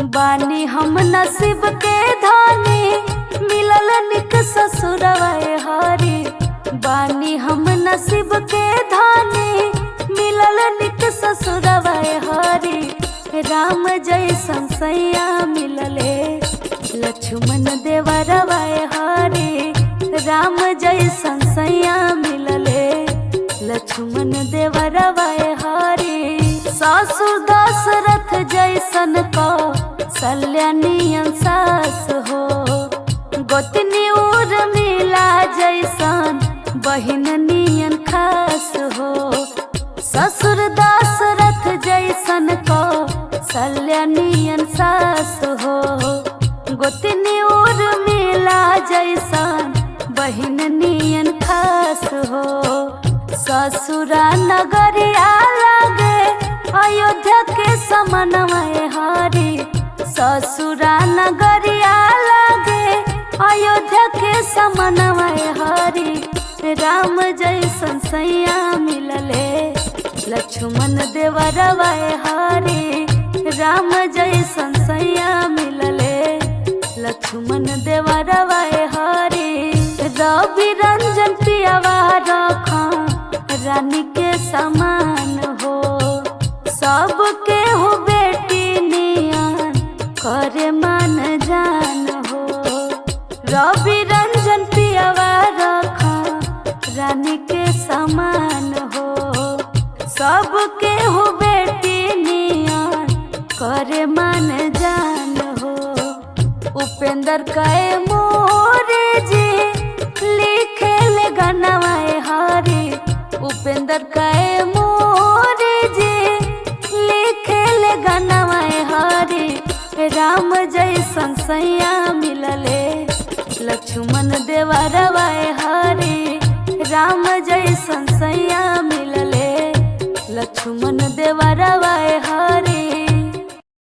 बानी हम नसीब के धानी, मिलल निक ससुरवा हरी। बानी हम नसीब के धानी, मिलल निक ससुरवा हरी। राम जैसन सैया मिलले, लक्ष्मण देवरवा हरी। राम जैसन सैया मिलले, लक्ष्मण देवरवा हरी। ससुर दशरथ जैसन कौशल्या नियन सास हो, गोतनी उर्मिला जैसन बहिन नियन खास हो। ससुर दशरथ जैसन कौशल्या नियन सास हो, गोतनी उर्मिला जैसन बहिन नियन खास हो। ससुरा नगरिया लागे अयोध्या के समनवा हरी। ससुरा नगरिया लागे अयोध्या के समनवा हरी। राम जैसन सैया मिलले, लक्ष्मण देवरवा हरी। राम जैसन सैया मिलले, लक्ष्मण देवरवा हरी। रवि रंजन पियावा रखा रानी के समान हो, सबके हो बेटी नियन करे मान जान हो। रवि रंजन पियावा रखा रानी के समान हो, सबके हो बेटी नियन करे मान जान हो। उपेंद्र कहे मोरे जी लिखे ले गनवा हरी। उपेंद्र कहे मोरे जी लिखे ले गनवा हरी। राम जैसन सैया मिलले, लक्ष्मण देवरवा हरी। राम जैसन सैया मिलले, लक्ष्मण देवरवा